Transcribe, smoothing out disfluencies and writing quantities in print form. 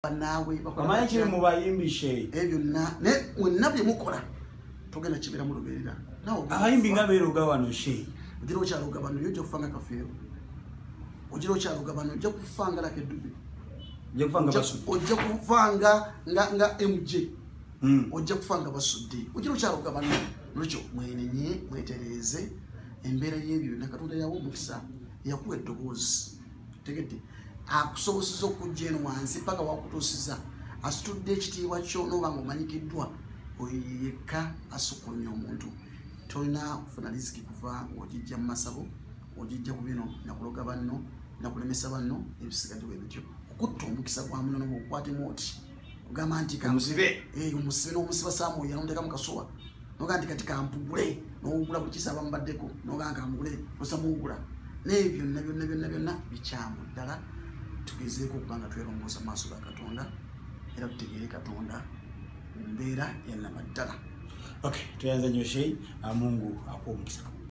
nawe bakola kiri mu bayimbishe ebyo ne mwenabye mukola togenda kibera mu luberera nawo abayimbi ngabeeruga wano she ujiro kyaluga bano yojo kufanga kafeero ujiro kyaluga bano ujja kufanga lake dubi ujja kufanga nga MJ ujja kufanga basudde ujiro kyaluga bano lucho mwenenye mwetereze embera y'ebyo nakatonda yawo mukisa yakuwa eddobozi tegete akusobozesa okujja eno wansi paka wakutuusiza asitudde ekitiibwa kyo noba ng'omanyikiddwa oyeka asukulumya omuntu tolina kufuna riziki kuva ng'ogijja mu masabo ogijja ku bino nakuloga banno nakulemesa banno ebisigaddewo ebityo okutta omukisa gwa muno n'obukwatemu oti ogamba nti omusibe n'omusiba saamuoyo yanondeka mu kasuwa noga nti kati kampugule n'owugula buli kisa abamubaddeko noga nkampugule osamuwugula n'ebyo byonna bikyamu ddala tugezeeko okuba nga twerongoosa maaso ga Katonda era tutegeere Katonda mu mbeera yannamaddala. Okay, tuyanze nnyo Sheyi, Mungu akuwe omukisa.